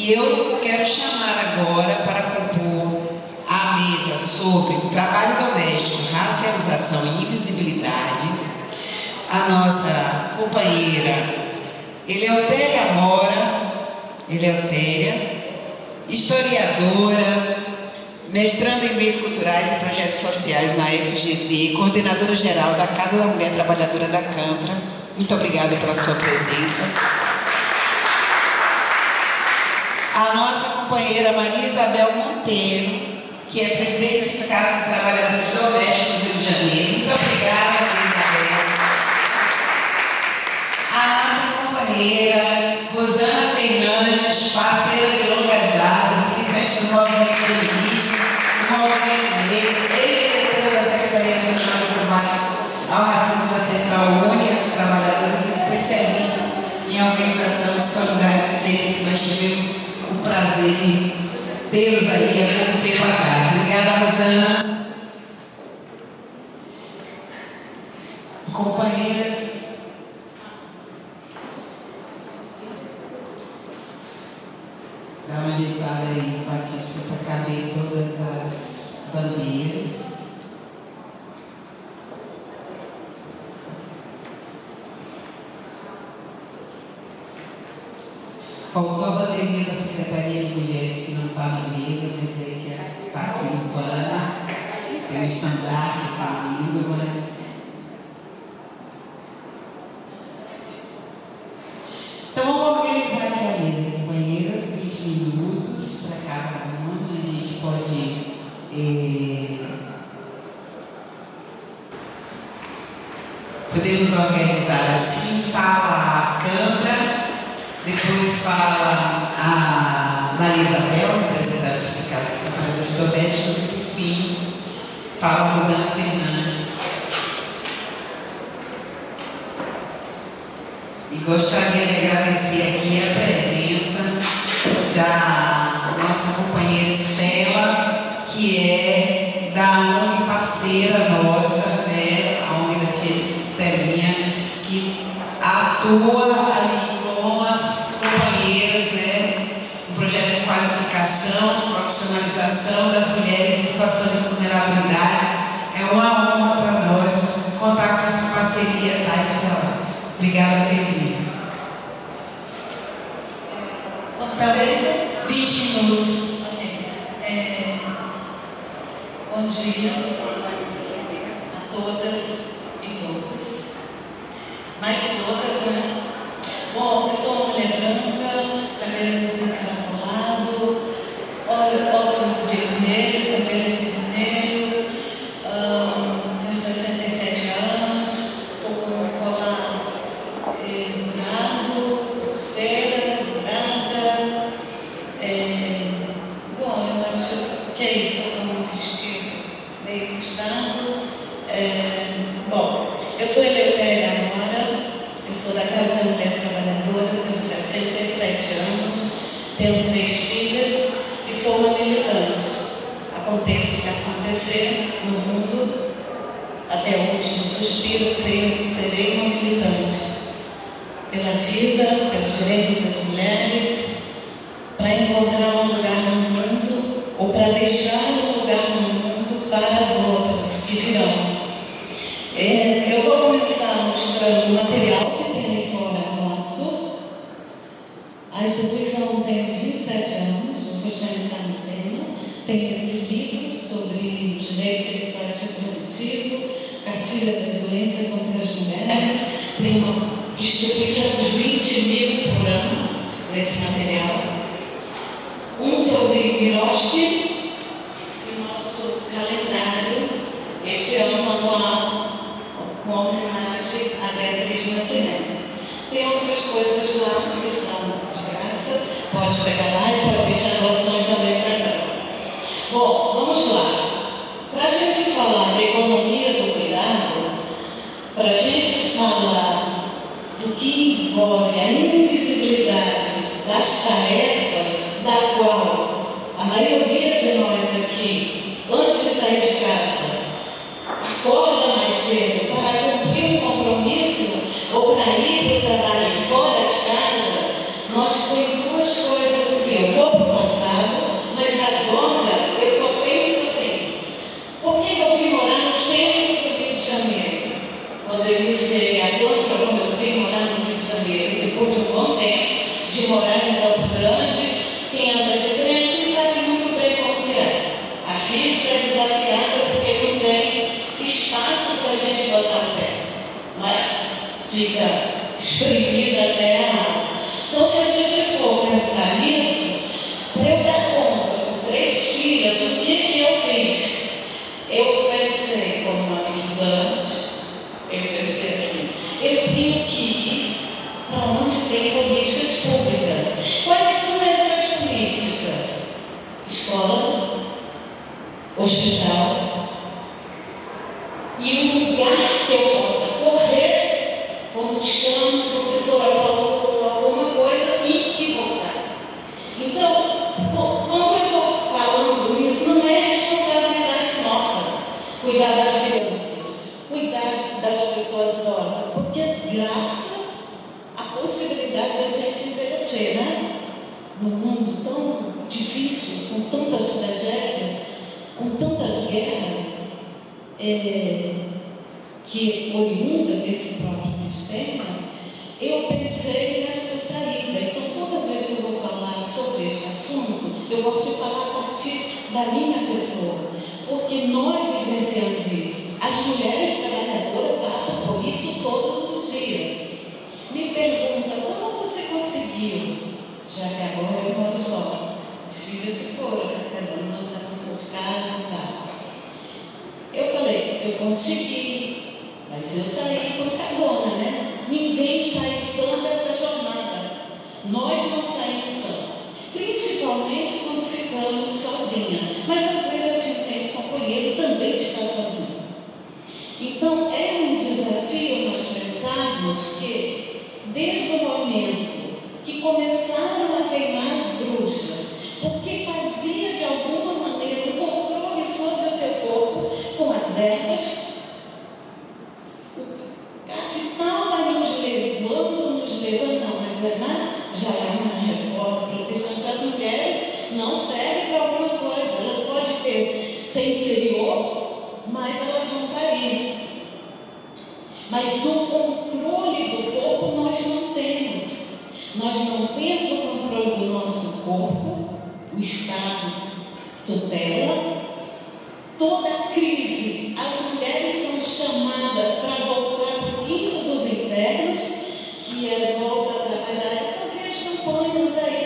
E eu quero chamar agora para compor a mesa sobre trabalho doméstico, racialização e invisibilidade a nossa companheira Eleutéria Mora, historiadora, mestranda em Meios Culturais e Projetos Sociais na FGV, coordenadora geral da Casa da Mulher Trabalhadora da CANTRA. Muito obrigada pela sua presença. A nossa companheira Maria Isabel Monteiro, que é presidente do Sindicato dos Trabalhadores Domésticos do Rio de Janeiro. Muito obrigada, Maria Isabel. A nossa companheira Rosana Fernandes, parceira de longas datas, militante do movimento feminista, do movimento negro, ex-diretora da Secretaria Nacional de Combate ao Racismo da Central Única dos Trabalhadores e especialista em organização de solidariedade sempre, que nós tivemos o prazer de tê-los aí há pouco tempo atrás. Obrigada, Rosana. Companheiras, dá uma ajeitada aí, Patrícia, para caber todas as bandeiras. Faltou a bandeirinha da Secretaria de Mulheres que não está na mesa, eu pensei que está aqui no pano, tem um estandarte aqui lindo, mas... Então vamos organizar aqui a mesa, companheiras, 20 minutos para cada uma, a gente pode... Podemos organizar assim, fala a CANTRA, depois fala a Maria Isabel, presidente do Sindicato dos Trabalhadores Domésticos, e por fim fala a Rosana Fernandes. E gostaria de agradecer aqui a presença da nossa companheira Estela, que é da ONG parceira nossa, né, a ONG da Tia Estelinha, que atua ali com as companheiras, né, no projeto de qualificação, profissionalização das mulheres em situação de vulnerabilidade. É uma honra para nós contar com essa parceria, tá, Estela? Obrigada por ter vindo. Também 20 minutos. Bom dia a todas e todos. Mais todas, né? Bom, eu sou uma mulher branca, cabelo desencarapolado, óculos vermelho, cabelo vermelho, tenho 67 anos, estou com um colar dourado, cera dourada. Bom, eu acho que é isso, estou com um vestido meio puxado. Bom, eu sou Eleutéria Mora, eu sou da Casa da Mulher Trabalhadora, tenho 67 anos, tenho 3 filhas e sou uma militante. Aconteça o que acontecer no mundo, até o último suspiro, serei uma militante pela vida, pelo direito das mulheres, para encontrar um lugar no mundo ou para deixar um lugar no mundo para as outras que virão. Eu vou começar mostrando o material que tem fora nosso. A instituição tem 27 anos, eu vou já entrar no tema. Tem esse livro sobre direitos sexuais reprodutivos, cartilha da violência contra as mulheres. Tem uma distribuição de 20 mil por ano nesse material. Um sobre Miroski e nosso calendário, este ano anual, com homenagem à Beatriz Nascimento. Tem outras coisas lá que são de graça, pode pegar lá e pode deixar doações também para cá. Bom, vamos lá. Para a gente falar da economia do cuidado, para a gente falar do que envolve a invisibilidade das tarefas da qual a maioria de nós aqui, antes de sair de casa, acorda mais cedo para cumprir um compromisso ou para ir para o trabalho fora de casa, nós temos duas coisas assim. Eu vou que oriunda desse próprio sistema, eu pensei nessa saída. Então, toda vez que eu vou falar sobre este assunto, eu gosto de falar a partir da minha pessoa, porque nós vivenciamos isso. As mulheres trabalhadoras passam por isso todos os dias. Me pergunta, como você conseguiu? Já que agora eu moro só. Os filhos se foram, cada uma está nas suas casas e tal. Eu falei, eu consegui, mas eu saí com carona, né? Ninguém sai sã dessa jornada. Nós não saímos sã. Principalmente quando ficamos sozinhas. Mas às vezes a gente tem um companheiro que também está sozinho. Então é um desafio nós pensarmos que, desde o momento que começaram a queimar as bruxas, porque fazia de alguma maneira um controle sobre o seu corpo com as ervas, o capital vai nos levando, não, mas já é uma reforma protestante. As mulheres não servem para alguma coisa, elas podem ser inferior, mas elas vão cair. Mas o controle do corpo nós não temos. Nós não temos o controle do nosso corpo, o Estado tutela. Toda crise, as mulheres são chamadas para voltar para o quinto dos infernos, que é volta a trabalhar. Só vi as campanhas aí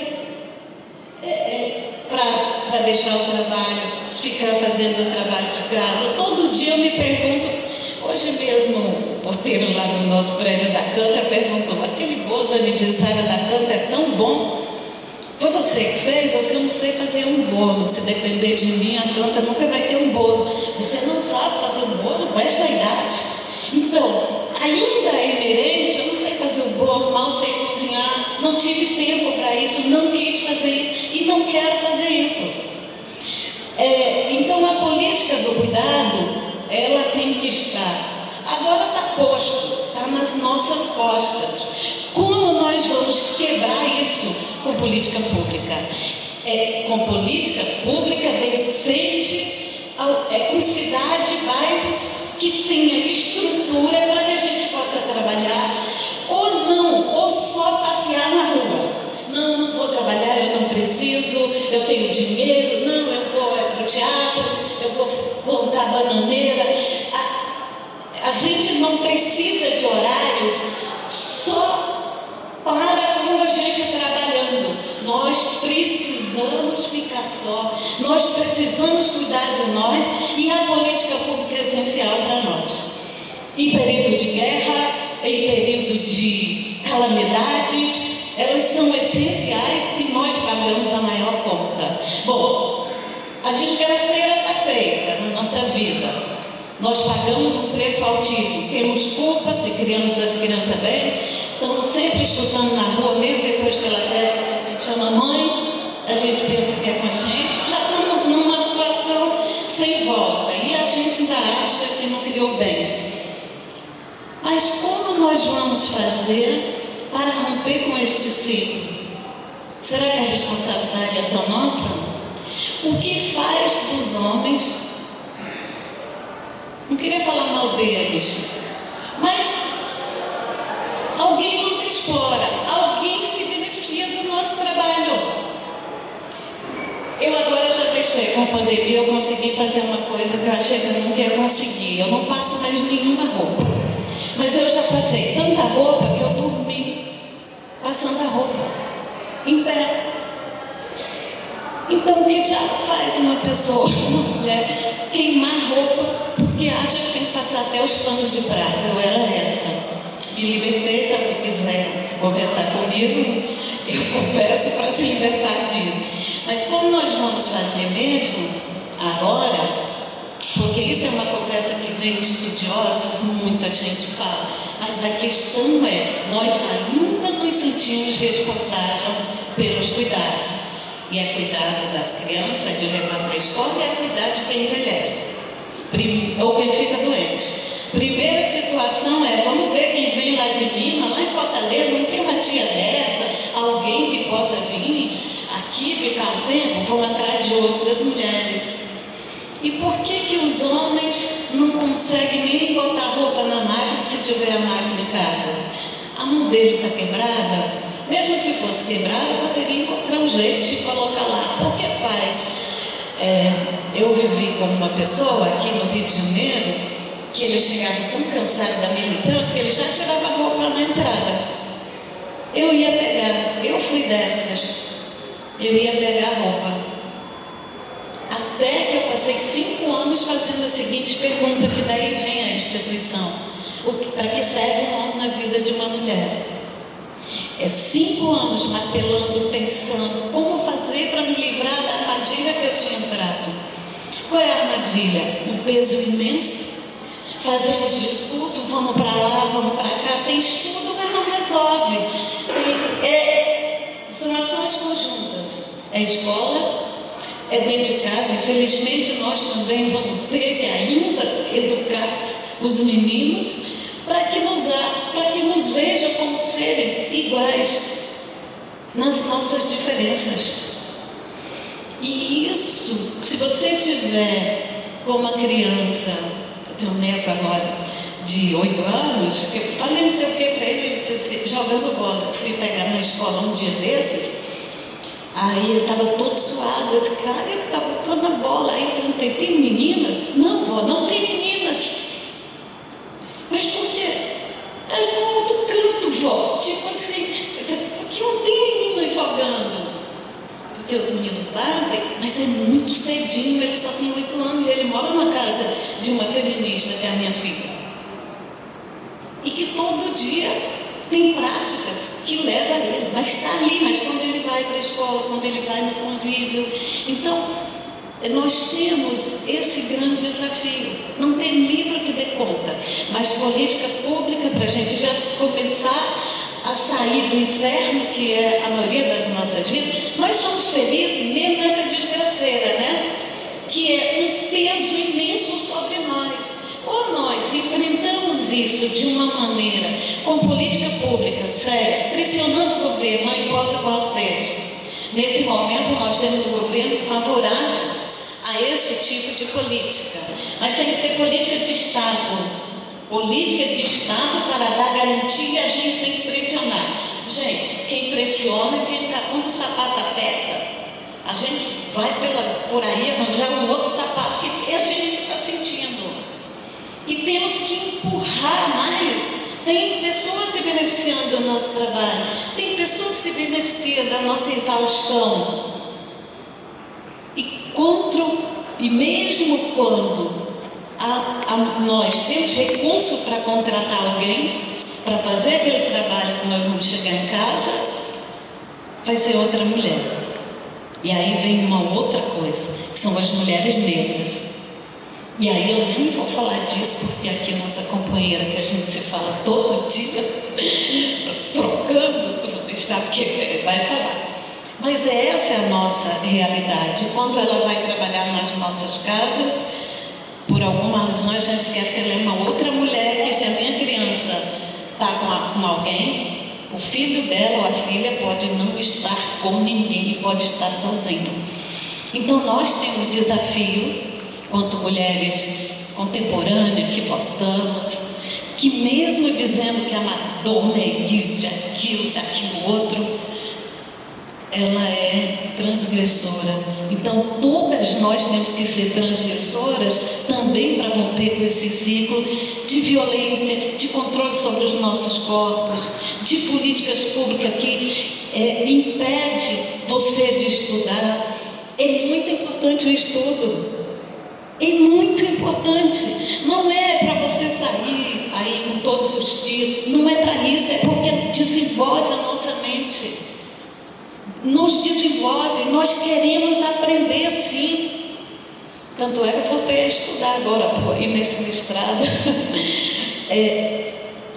para deixar o trabalho, ficar fazendo o trabalho de casa. Todo dia eu me pergunto. Hoje mesmo, o porteiro lá no nosso prédio da Canta perguntou: aquele bolo do aniversário da Canta é tão bom? Foi você que fez? Ou se eu não sei fazer um bolo? Se depender de mim, a Canta nunca vai ter um bolo. Você não sabe fazer um bolo com esta idade? Então, ainda é inerente, eu não sei fazer o bolo, mal sei cozinhar, não tive tempo para isso, não quis fazer isso e não quero fazer isso. Então, a política do cuidado, ela tem que estar. Agora está posto, está nas nossas costas. Como nós vamos quebrar isso com política pública? Com política pública decente, com cidade, bairros que tenha estrutura para que a gente possa trabalhar, ou não, ou só passear na rua. Não vou trabalhar, eu não preciso, eu tenho dinheiro, não, eu vou para o teatro, eu vou plantar bananeira. A gente não precisa de horários só para quando a gente está trabalhando. Nós precisamos ficar só, nós precisamos cuidar de nós, e a política pública é essencial para nós. Em período de guerra, em período de calamidades, elas são essenciais e nós pagamos a maior conta. Bom, a desgraceira está feita na nossa vida. Nós pagamos um preço altíssimo. Temos culpa se criamos as crianças bem. Estamos sempre escutando na rua, mesmo depois que ela cresce, a gente chama mãe, a gente pensa que é com a gente. Já estamos numa situação sem volta e a gente ainda acha que não criou bem. Mas como nós vamos fazer para romper com este ciclo? Será que a responsabilidade é só nossa? O que faz dos homens, não queria falar mal deles, mas alguém nos explora, alguém se beneficia do nosso trabalho. Eu agora já deixei com a pandemia, eu consegui fazer uma coisa que eu achei que eu não ia conseguir. Eu não passo mais nenhuma roupa, mas eu já passei tanta roupa que eu dormi passando a roupa em pé. Então, o que diabo faz uma pessoa, uma mulher, queimar roupa porque acha que tem que passar até os panos de prata? Eu era essa. Me libertei. Se alguém quiser conversar comigo, eu converso para se libertar disso. Mas como nós vamos fazer mesmo agora, porque isso é uma conversa que vem estudiosos, muita gente fala, mas a questão é, nós ainda nos sentimos responsáveis pelos cuidados. E é cuidar das crianças, de levar para a escola, e é cuidar de quem envelhece, ou quem fica doente. Primeira situação é, vamos ver quem vem lá de Minas, lá em Fortaleza, não tem uma tia dessa, alguém que possa vir aqui ficar um tempo, vão atrás de outras mulheres. E por que os homens não conseguem consegue nem botar roupa na máquina se tiver a máquina em casa. A mão dele está quebrada, mesmo que fosse quebrada, poderia encontrar um jeito de colocar lá. Por que faz? Eu vivi com uma pessoa aqui no Rio de Janeiro, que ele chegava tão cansado da militância, que ele já tirava a roupa na entrada. Eu ia pegar, eu fui dessas, eu ia pegar a roupa. Até que eu passei 5 anos fazendo a seguinte pergunta, que daí vem a instituição: para que serve um homem na vida de uma mulher? 5 anos martelando, pensando como fazer para me livrar da armadilha que eu tinha entrado. Qual é a armadilha? Um peso imenso, fazemos discurso, vamos para lá, vamos para cá, tem estudo, mas não resolve. São ações conjuntas. É escola, é dentro de casa. Infelizmente nós também vamos ter que ainda educar os meninos para que nos vejam como seres iguais nas nossas diferenças. E isso, se você tiver com uma criança, eu tenho um neto agora de 8 anos, que eu falei não sei o que para ele, disse assim, jogando bola, eu fui pegar na escola um dia desses, aí ele estava todo suado, esse cara, ele estava botando a bola, aí eu perguntei, tem meninas? Não, vó, não tem meninas. Mas por quê? Elas estão em outro canto, vó. Tipo assim, porque não tem meninas jogando. Porque os meninos batem, mas é muito cedinho, ele só tem 8 anos e ele mora numa casa de uma feminista, que é a minha filha. E que todo dia tem práticas que levam ele, mas está ali, mas quando ele vai para a escola, quando ele vai no convívio. Então, nós temos esse grande desafio. Não tem livro que dê conta, mas política pública para a gente já começar a sair do inferno, que é a maioria das nossas vidas. Nós somos felizes mesmo nessa desgraceira, né? Que é um peso imenso sobre nós. Ou nós enfrentamos isso de uma maneira, com política pública séria, pressionando o governo, não importa qual seja. Nesse momento nós temos um governo favorável a esse tipo de política, mas tem que ser política de Estado. Política de Estado para dar garantia, a gente tem que pressionar. Gente, quem pressiona é quem está, quando o sapato aperta, a gente vai por aí arranjar um outro sapato, que é a gente que está sentindo. E temos que empurrar mais. Tem pessoas se beneficiando do nosso trabalho, tem pessoas que se beneficiam da nossa exaustão. E mesmo quando nós temos recurso para contratar alguém, para fazer aquele trabalho que nós vamos chegar em casa, vai ser outra mulher. E aí vem uma outra coisa, que são as mulheres negras. E aí eu nem vou falar disso, porque aqui nossa companheira, que a gente se fala todo dia, trocando, eu vou deixar porque vai falar. Mas essa é a nossa realidade. Quando ela vai trabalhar nas nossas casas, por alguma razão a gente esquece que ela é uma outra mulher, que se a minha criança está com alguém, o filho dela ou a filha pode não estar com ninguém, pode estar sozinho. Então nós temos desafio, quanto mulheres contemporâneas que votamos, que mesmo dizendo que a Madonna é isso, aquilo, daquilo outro, ela é transgressora. Então todas nós temos que ser transgressoras também para romper com esse ciclo de violência, de controle sobre os nossos corpos, de políticas públicas que impede você de estudar. É muito importante o estudo. É muito importante. Não é para você sair aí com todos os títulos, não é para isso, é porque desenvolve a nossa mente. Nos desenvolve, nós queremos aprender sim. Tanto é que eu voltei a estudar agora, estou aí nesse mestrado.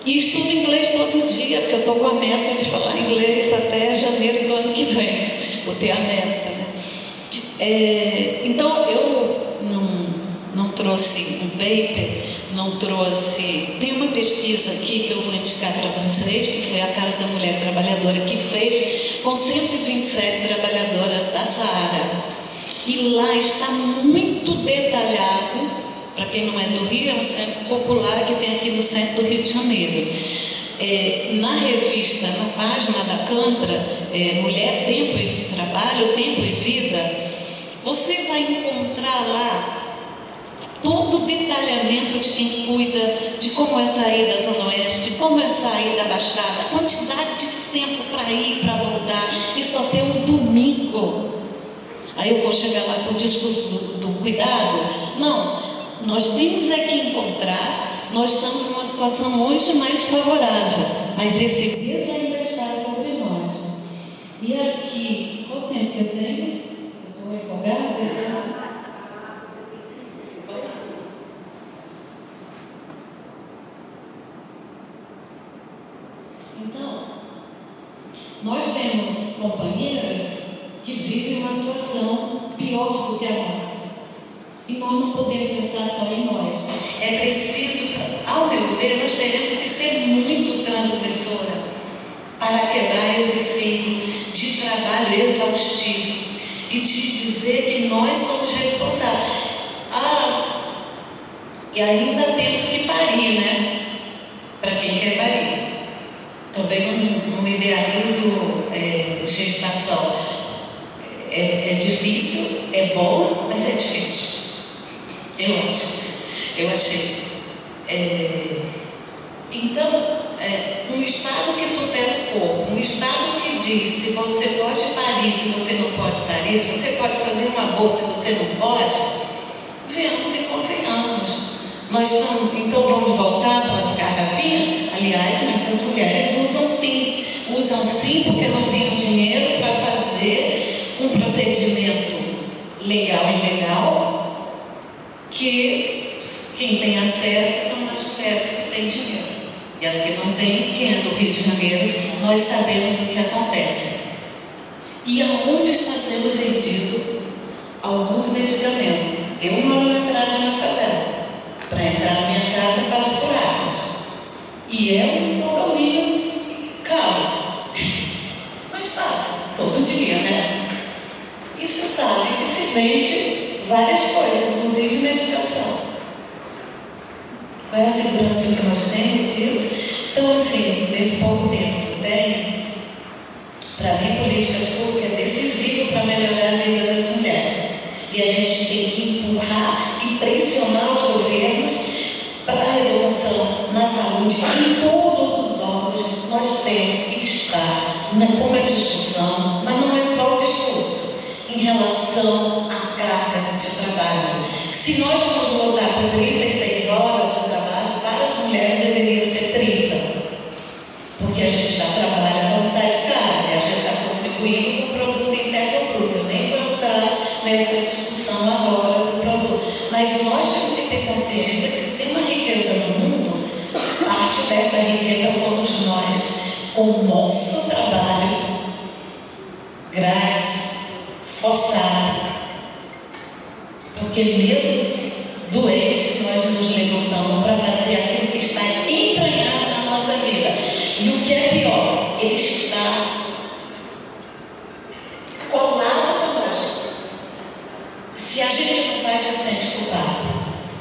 E estudo inglês todo dia, porque eu estou com a meta de falar inglês até janeiro do ano que vem. Vou ter a meta, né? Então eu não trouxe um paper, não trouxe. Tem uma pesquisa aqui que eu vou indicar para vocês, que foi a Casa da Mulher Trabalhadora que fez, com 127 trabalhadoras da Saara. E lá está muito detalhado, para quem não é do Rio, é um centro popular que tem aqui no centro do Rio de Janeiro. Na revista, na página da Cantra, Mulher, Tempo e Trabalho, Tempo e Vida, você vai encontrar lá todo o detalhamento de quem cuida, de como é sair da Zona Oeste, de como é sair da Baixada, a quantidade de tempo para ir, para voltar, e só tem um domingo. Aí eu vou chegar lá com o discurso do cuidado. Não, nós temos é que encontrar, nós estamos numa situação hoje mais favorável, mas esse peso ainda está sobre nós. E aqui, qual o tempo que eu tenho? Eu estou empolgada? Então, nós temos companheiras que vivem uma situação pior do que a nossa. E nós não podemos pensar só em nós. É preciso, ao meu ver, nós teremos que ser muito transgressora para quebrar esse ciclo de trabalho exaustivo e te dizer que nós somos responsáveis. E ainda temos que parir, né? Para quem quer parir. Também não idealizo gestação. É difícil, é bom, mas é difícil. Eu achei. Então, um Estado que tutela o corpo, um Estado que diz se você pode parir, se você não pode parir, se você pode fazer um aborto, se você não pode, venhamos e convenhamos. Então vamos voltar para as garrafinhas? Aliás, muitas mulheres usam sim, porque não têm dinheiro para fazer um procedimento legal e legal, que quem tem acesso são as mulheres que têm dinheiro. E as que não têm, quem é do Rio de Janeiro, nós sabemos o que acontece. E aonde está sendo vendido alguns medicamentos? Eu moro na entrada de uma favela. Para entrar na minha casa, passo por águas. E é um condomínio caro. Mas passa, todo dia, né? E se sabe que se vende várias coisas, inclusive medicação. Qual é a segurança que nós temos disso? Então, assim, nesse pouco tempo que tem, para mim, políticas públicas é decisivo para melhorar a vida das mulheres. E a gente tem que empurrar e pressionar os governos para a educação na saúde. Em todos os órgãos, nós temos que estar com uma discussão, mas não é só o discurso, em relação à carga de trabalho. Se nós vamos voltar por 36 horas de trabalho, para as mulheres deveria ser 30. Porque a gente já trabalha quando sai de casa, e a gente está contribuindo com o produto interno bruto. Eu nem vou entrar nessa discussão agora do produto. Mas nós temos que ter consciência que se tem uma riqueza no mundo, parte desta riqueza fomos nós, com o nosso trabalho grátis, forçado. Porque mesmo doentes, nós nos levantamos para fazer aquilo que está entranhado na nossa vida. E o que é pior, ele está colado conosco. Se a gente não vai, se sente culpado.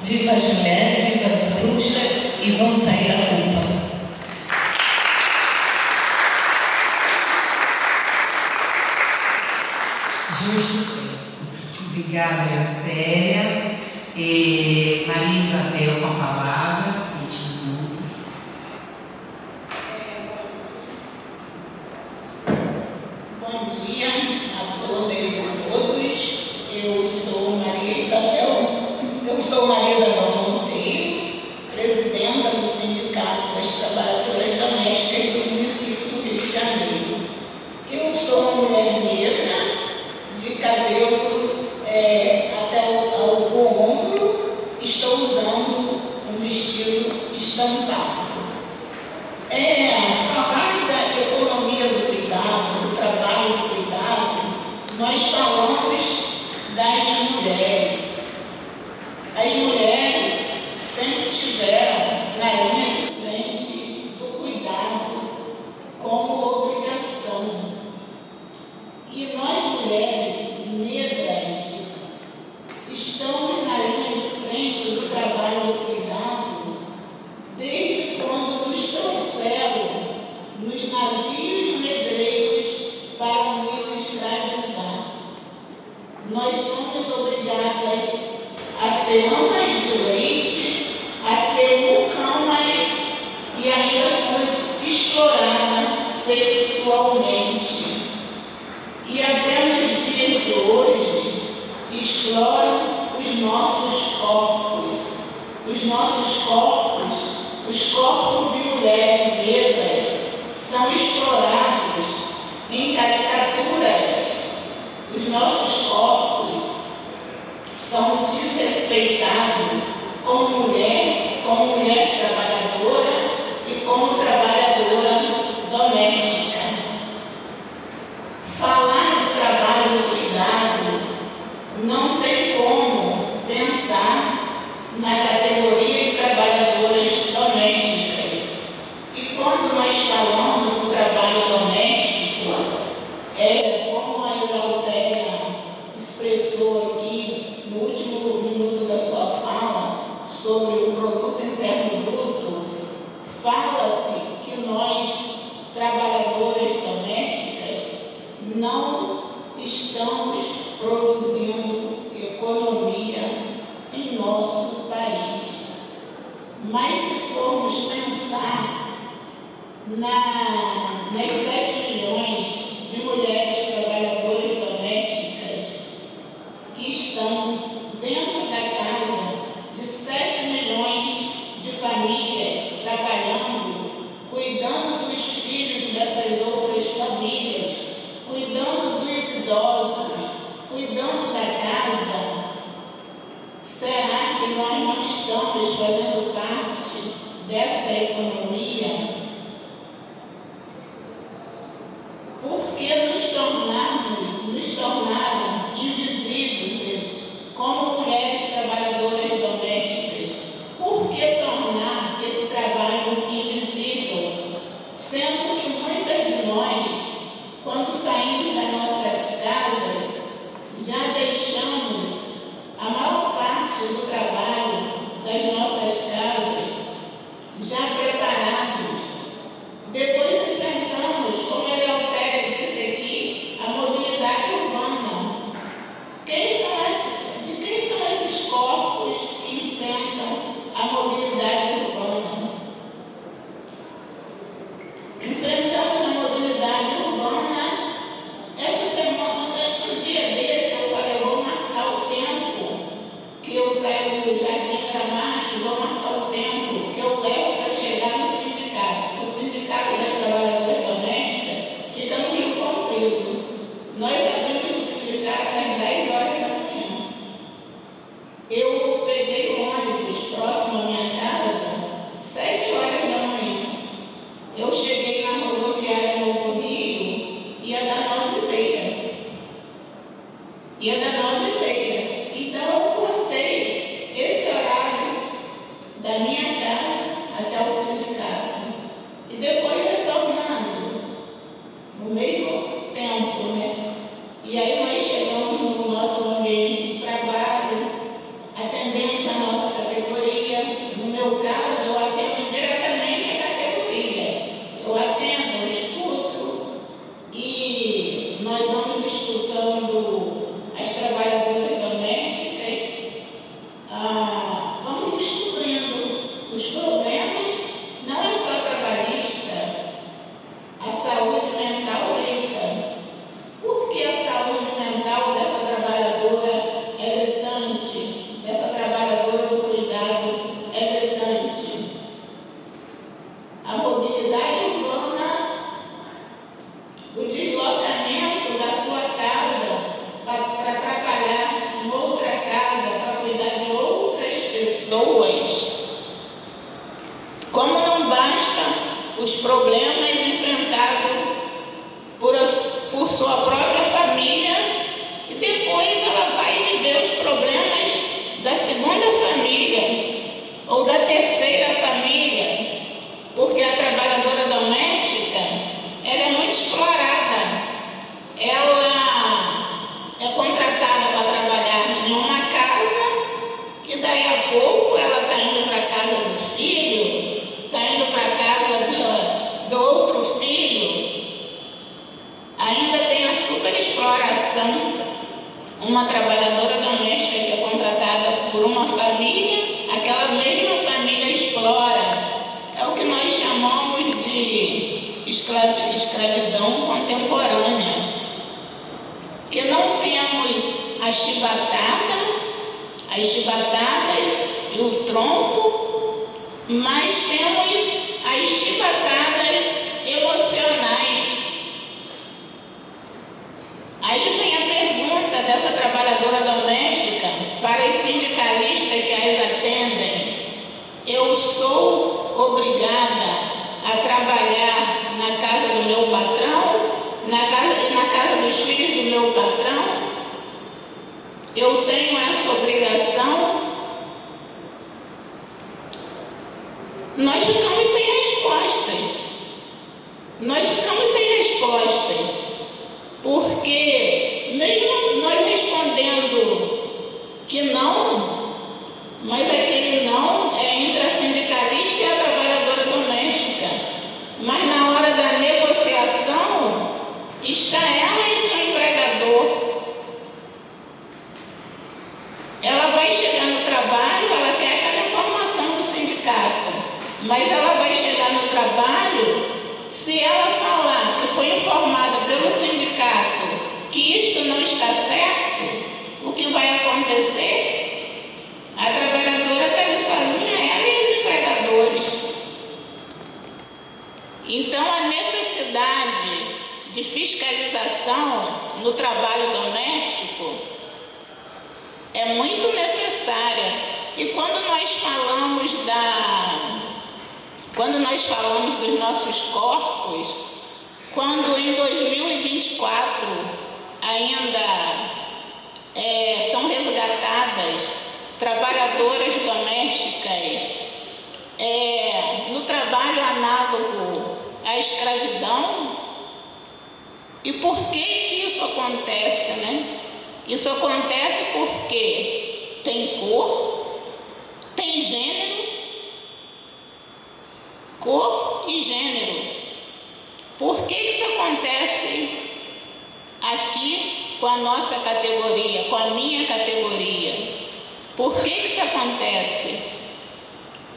Viva as mulheres, viva as bruxas e vamos sair da culpa. Justo. Obrigada, Eutéria. Maria Isabel com a palavra, 20 minutos. Bom dia a todas e a todos. Eu sou Maria Isabel Monteiro, presidenta do Sindicato das Trabalhadoras Domésticas do município do Rio de Janeiro. Eu sou uma mulher negra, de cabelos até o ombro, estou usando um vestido estampado. Falar da economia do cuidado, do trabalho do cuidado, nós falamos das mulheres. As mulheres sempre tiveram na linha de frente do cuidado como obrigação. E nós, mulheres negras, nós somos obrigadas a ser amas de leite, a ser mucamas e ainda fomos exploradas sexualmente. E até nos dias de hoje, exploram os nossos corpos. Os nossos corpos, os corpos de mulheres negras, são explorados em caricaturas. Os nossos corpos são desrespeitados como mulher trabalhadora e como trabalhadora doméstica. Falar do trabalho do cuidado não tem como pensar na categoria de trabalhadoras domésticas. E quando nós falamos do trabalho doméstico, como a Isaltéria expressou aqui no último minuto da sua fala, sobre o produto interno bruto, fala-se que nós, trabalhadoras domésticas, não estamos produzindo economia em nosso país. Mas se formos pensar nas 7 milhões de mulheres trabalhadoras domésticas que estão dentro da casa, de 7 milhões de famílias trabalhando, cuidando dos filhos dessas outras famílias, cuidando dos idosos, cuidando da casa, será que nós não estamos fazendo parte dessa economia? Por que nos tornaram invisíveis como mulheres trabalhadoras domésticas? Por que tornar esse trabalho invisível? Sendo que muitas de nós, quando saímos das nossas casas, já deixamos a maior parte do trabalho das nossas casas já preparados. Depois enfrentamos, como a Eleutéria disse aqui, a mobilidade urbana. De quem são esses corpos que enfrentam a mobilidade urbana? Enfrentamos a mobilidade urbana. Essa semana, um dia desse, eu falei, vou marcar o tempo que eu saio do Jardim Gramacho, vou marcar o tempo que eu levo para chegar no sindicato. O Sindicato das Trabalhadoras Domésticas fica no Rio Comprido. Nós abrimos o sindicato às 10 horas da manhã. Eu peguei o ônibus próximo à minha casa, 7 horas da manhã. Eu cheguei na rodoviária Novo Rio, ia dar 9h30. Ia dar 9h30. Então eu contei esse horário da minha casa até o sindicato. E depois retornando no mesmo tempo, né? E aí nós chegamos no nosso ambiente de trabalho, atendemos a nossa categoria. No meu caso, eu atendo diretamente a categoria. Eu atendo, eu escuto e nós vamos escutando as trabalhadoras domésticas, vamos descobrindo os problemas, não é só trabalhista, a saúde mental grita. Por que a saúde mental dessa trabalhadora é gritante, dessa trabalhadora do cuidado é gritante? A mobilidade urbana, o deslocamento da sua casa para trabalhar em outra casa, para cuidar de outras pessoas. Como não basta os problemas enfrentados por sua própria família, e depois ela vai viver os problemas da segunda família ou da terceira família, porque a trabalhadora doméstica, ela é muito explorada. Ela é contratada para trabalhar em uma casa e daí a pouco ela está indo para a casa do filho, está indo para a casa do outro filho. Ainda tem a superexploração uma trabalhadora doméstica que é contratada por uma família, aquela mesma família explora. É o que nós chamamos de escravidão contemporânea. Que não temos as chibatadas e o tronco, mas temos as chibatadas emocionais. Aí vem a pergunta dessa trabalhadora doméstica para os sindicalistas que as atendem: eu sou obrigada a trabalhar na casa do meu patrão, na casa dos filhos do meu patrão? Eu tenho essa obrigação? Nós ficamos sem respostas. Porque mesmo nós respondendo que não, mas aquele não é entre a sindicalista e a trabalhadora doméstica. Mas na hora da negociação, está ela e seu empregador. Ela vai chegar no trabalho, ela quer aquela informação do sindicato, mas ela vai chegar no trabalho, se ela falar que foi informada pelo sindicato que isto não está certo, o que vai acontecer? A trabalhadora está ali sozinha, ela e os empregadores. Então, a necessidade de fiscalização no trabalho doméstico é muito necessária. E quando nós falamos dos nossos corpos, quando em 2024 ainda são resgatadas trabalhadoras domésticas no trabalho análogo à escravidão. E por que isso acontece, né? Isso acontece porque tem cor, tem gênero, cor e gênero. Por que isso acontece aqui com a nossa categoria, com a minha categoria? Por que isso acontece?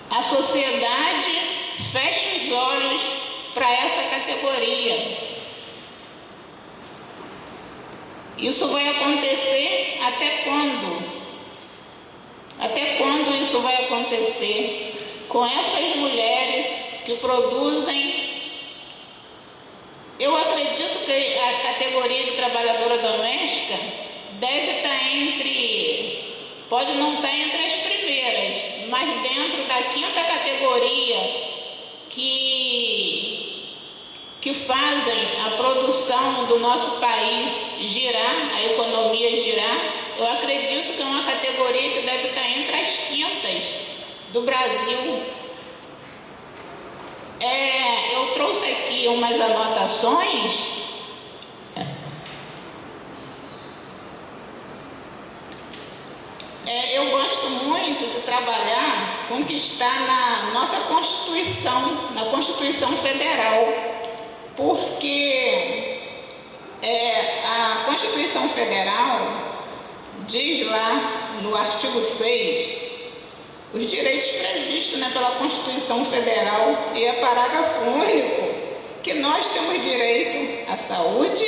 A sociedade fecha os olhos para essa categoria. Isso vai acontecer até quando? Até quando isso vai acontecer com essas mulheres que produzem? Eu acredito que a categoria de trabalhadora doméstica deve estar pode não estar entre as primeiras, mas dentro da quinta categoria que fazem a produção do nosso país girar, a economia girar. Eu acredito que é uma categoria que deve estar entre as quintas do Brasil. Eu trouxe aqui umas anotações. Eu gosto muito de trabalhar com o que está na nossa Constituição, na Constituição Federal, porque a Constituição Federal diz lá no artigo 6 os direitos previstos pela Constituição Federal, e é parágrafo único que nós temos direito à saúde,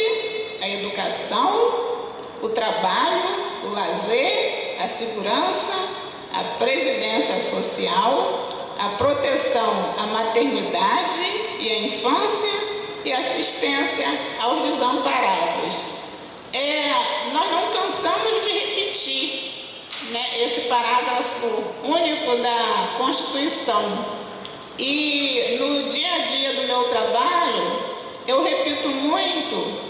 à educação, o trabalho, o lazer, a segurança, a previdência social, a proteção à maternidade e à infância e assistência aos desamparados. Nós não cansamos de repetir, esse parágrafo único da Constituição. E no dia a dia do meu trabalho, eu repito muito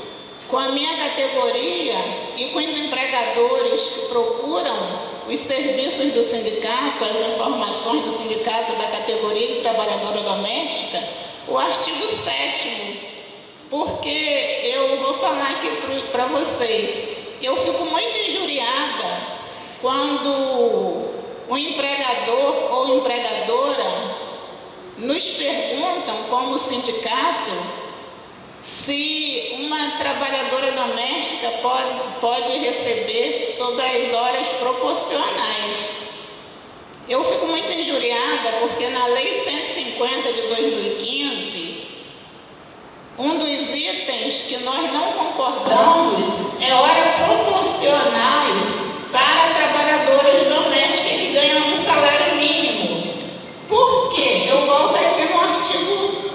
com a minha categoria e com os empregadores que procuram os serviços do sindicato, as informações do sindicato da categoria de trabalhadora doméstica, o artigo 7º, porque eu vou falar aqui para vocês, eu fico muito injuriada quando o empregador ou empregadora nos perguntam, como sindicato, se uma trabalhadora doméstica pode receber sobre as horas proporcionais. Eu fico muito injuriada porque na Lei 150 de 2015, um dos itens que nós não concordamos é horas proporcionais para trabalhadoras domésticas que ganham um salário mínimo. Por quê? Eu volto aqui no artigo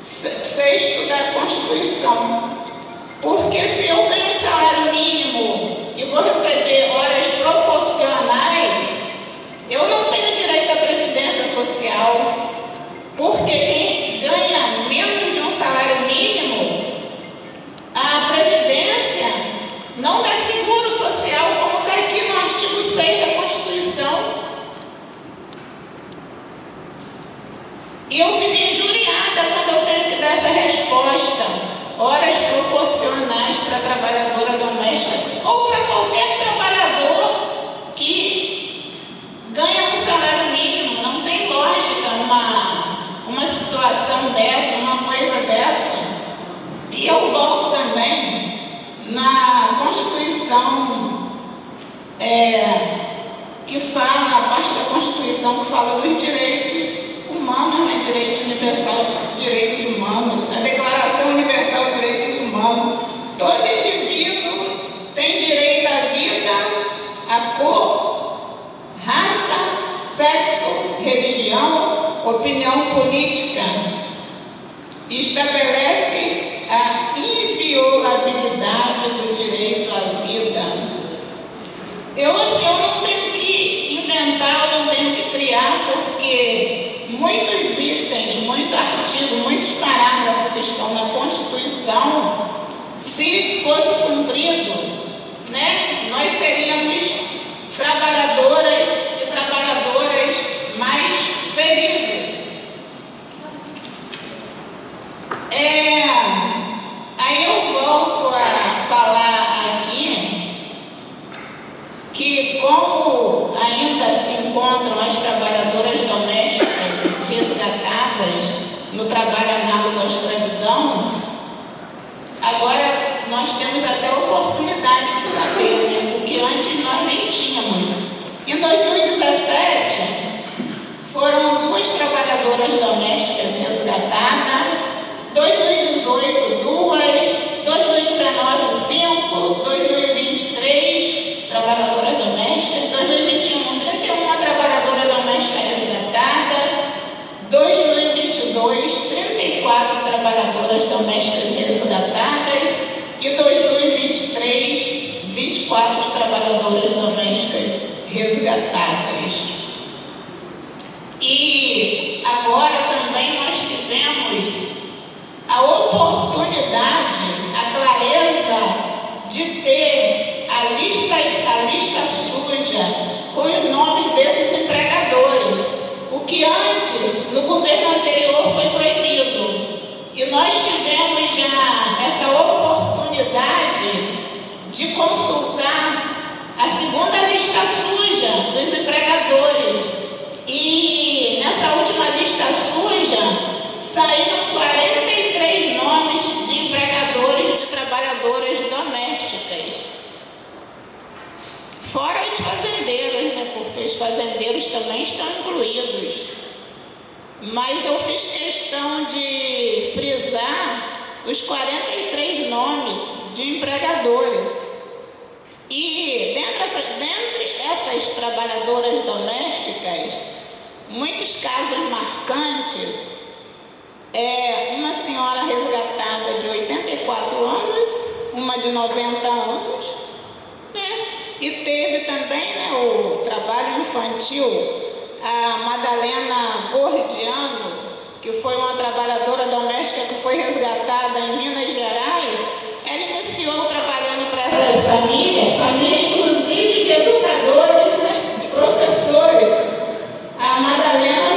6º da Constituição. Porque se eu ganho um salário mínimo e vou receber horas proporcionais, eu não tenho direito à previdência social. Porque quem ganha menos de um salário mínimo, a previdência não dá seguro social, como está aqui no artigo 6 da Constituição. E eu fico injuriada quando eu tenho que dar essa resposta. Horas proporcionais para trabalhadora doméstica ou para qualquer trabalhador que ganha um salário mínimo. Não tem lógica uma situação dessa, uma coisa dessa. E eu volto também na Constituição, que fala, a parte da Constituição que fala dos direitos humanos, né? Direito universal, direitos humanos, a Declaração Universal de Direitos Humanos. Todo indivíduo tem direito à vida, à cor, raça, sexo, religião, opinião política. E estabelece a inviolabilidade do direito à vida. Eu não tenho que inventar, eu não tenho que criar, porque muitos itens, muito artigo, muitos parágrafos que estão na Constituição, se fosse cumprido, né, nós seríamos trabalhadoras e trabalhadoras mais felizes. Aí eu volto a falar aqui que, como ainda se encontram as trabalhadoras domésticas resgatadas no trabalho análogo à escravidão, agora nós temos até a oportunidade de saber, né? Porque antes nós nem tínhamos. Em 2017, foram 2 trabalhadoras domésticas resgatadas, 2018, 2, 2019, 5, 2020, 3 trabalhadoras domésticas, 2021, 31 trabalhadoras domésticas resgatadas, 2022, 34 trabalhadoras domésticas resgatadas e 2023, 24 trabalhadoras domésticas resgatadas. E agora também nós tivemos a oportunidade, a clareza de ter a lista suja com os nomes desses empregadores, o que antes, no governo anterior, foi proibido. E nós tivemos já essa oportunidade de consultar a segunda lista suja dos empregadores. E nessa última lista suja, saíram 43 nomes de empregadores e de trabalhadoras domésticas. Fora os fazendeiros, né? Porque os fazendeiros também estão incluídos. Mas eu fiz questão de frisar os 43 nomes de empregadores. E dentre essas trabalhadoras domésticas, muitos casos marcantes, uma senhora resgatada de 84 anos, uma de 90 anos, né? E teve também, né, o trabalho infantil, a Madalena Gordiano, que foi uma trabalhadora doméstica que foi resgatada em Minas Gerais. Ela iniciou trabalhando para essa família inclusive de educadores, né, de professores. A Madalena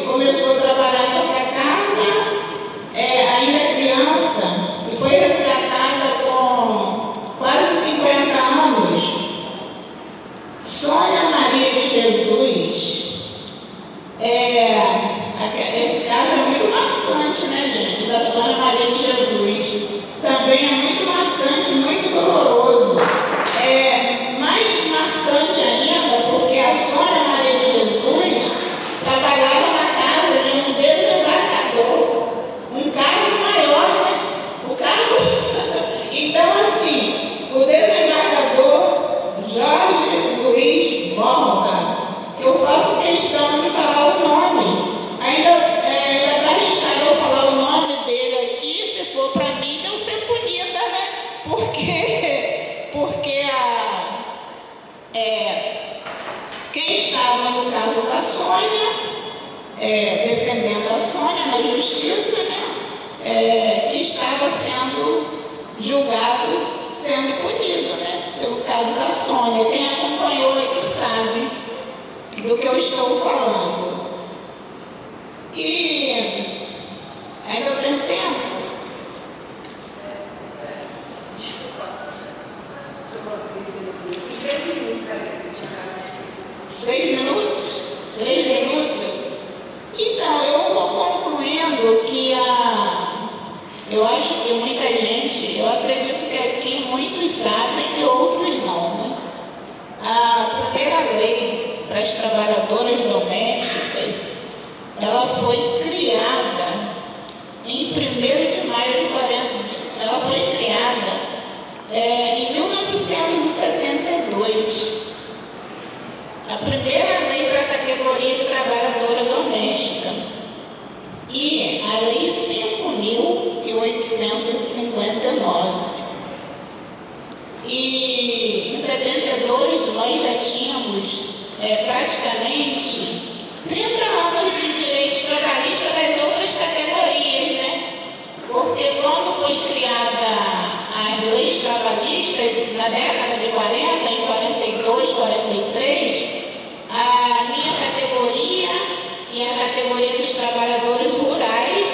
começou a trabalhar nessa casa, ainda criança, e foi resgatada com quase 50 anos. Sônia Maria de Jesus, esse caso é muito marcante, né, gente, da Sônia Maria de Jesus. Também é muito marcante, muito doloroso. estava no caso da Sônia, defendendo a Sônia na justiça, né? Que estava sendo julgado, sendo punido, né? Pelo caso da Sônia. Quem acompanhou é que sabe do que eu estou falando. E ainda eu tenho tempo? Desculpa. 6 minutos? 3 minutos? Então, eu vou concluindo que eu acho que muita gente, eu acredito que aqui muitos sabem e outros não, né? A primeira lei para as trabalhadoras domésticas, ela foi criada em 1º de maio de 40, ela foi criada em 1972. A primeira lei para a categoria de trabalhadora doméstica. E a lei 5.859. E em 72 nós já tínhamos praticamente 30 anos de direitos trabalhistas das outras categorias, né? Porque quando foi criada as leis trabalhistas, na década de 40, em 42, 43, a minha categoria e a categoria dos trabalhadores rurais,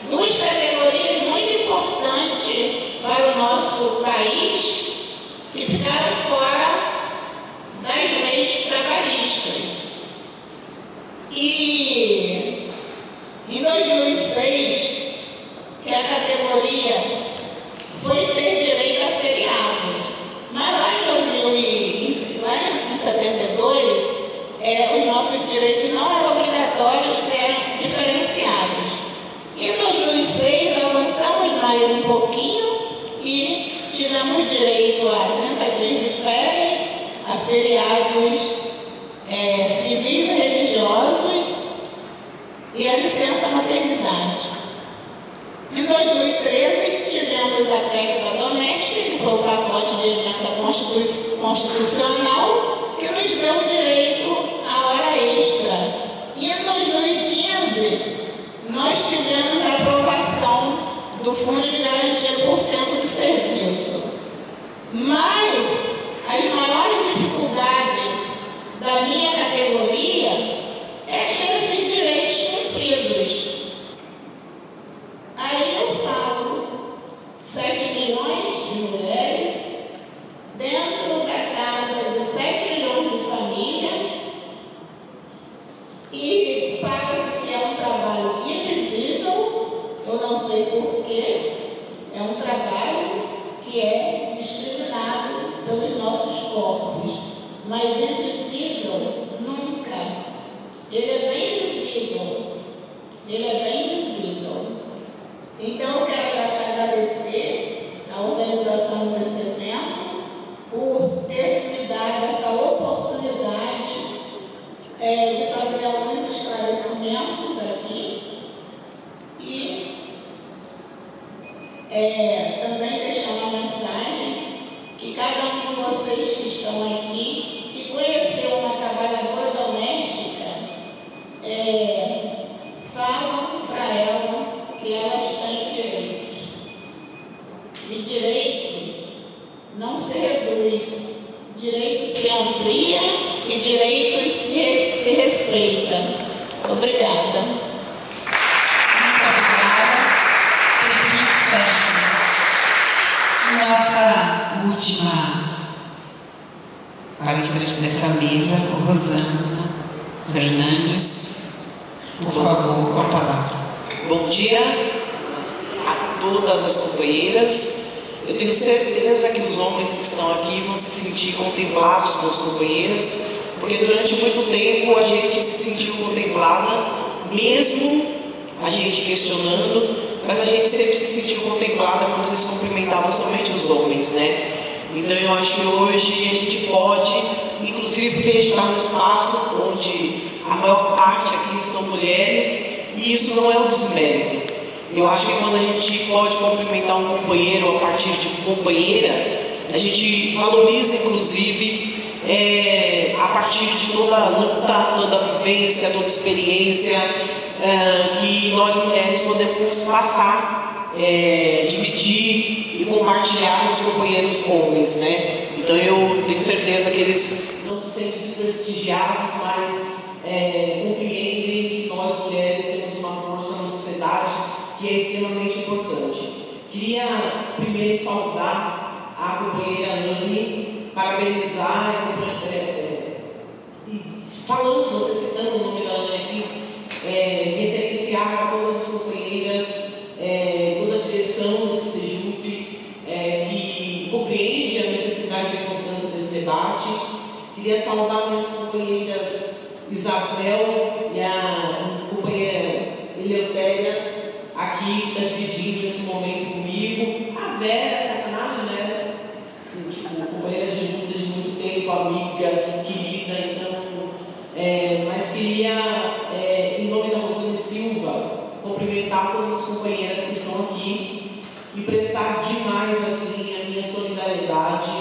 duas categorias muito importantes para o nosso país, que ficaram fora das leis trabalhistas. E em 2006, que a categoria foi ter direito a feriados, mas lá em 72, os nossos direitos não eram obrigatórios, eram diferenciados. E em 2006 avançamos mais um pouquinho e tivemos direito a 30 dias de férias, a feriados civis e religiosos e a licença maternidade. Em 2013 tivemos a PEC da doméstica, que foi o pacote de emenda constitucional, que nos deu direito à hora extra. E em 2015 nós tivemos a aprovação do Fundo de Garantia por Tempo de Serviço. Mas as maiores dificuldades da minha categoria é ter esses direitos cumpridos. Aí eu falo 7 milhões de mulheres dentro da casa de 7 milhões de famílias e fala-se que é um trabalho invisível, eu não sei porquê, é um trabalho que é discriminado pelos nossos corpos, mas invisível nunca. Ele é bem visível, ele é bem visível. Então eu quero agradecer a organização desse evento por ter me dado essa oportunidade de fazer alguns esclarecimentos aqui e também deixar uma mensagem que cada um de vocês que estão aqui, que conheceu uma trabalhadora doméstica, falam para ela que elas têm direitos. E direito não se reduz, direito se amplia e direito se respeita. Obrigada. Muito obrigada. Nossa última palestrante dessa mesa, Rosana Fernandes, por favor, com a palavra. Bom dia a todas as companheiras. Eu tenho certeza que os homens que estão aqui vão se sentir contemplados com as companheiras, porque durante muito tempo a gente se sentiu contemplada, mesmo a gente questionando, mas a gente sempre se sentiu contemplada quando eles cumprimentavam somente os homens, né? Então eu acho que hoje a gente pode, inclusive porque a gente está num espaço onde a maior parte aqui são mulheres, e isso não é um desmérito. Eu acho que quando a gente pode cumprimentar um companheiro a partir de companheira, a gente valoriza inclusive a partir de toda a luta, toda a vivência, toda a experiência que nós mulheres podemos passar, dividir e compartilhar com os companheiros homens, né? Então eu tenho certeza que eles não se sentem desprestigiados, mas compreendem que nós mulheres temos uma força na sociedade que é extremamente importante. Queria primeiro saudar a companheira Anne, parabenizar e falando, você citando o nome da Anne aqui, referenciar a todas as companheiras, toda a direção do CCJUF, que compreende a necessidade e a importância desse debate. Queria saudar minhas companheiras Isabel e a companheira Eleutéria, aqui que está dividindo esse momento comigo. A Vera, sacanagem, né? Assim, tipo, companheira de luta de muito tempo, amiga, querida, então. Mas queria, em nome da Rosane Silva, cumprimentar todas as companheiras que estão aqui e prestar demais assim a minha solidariedade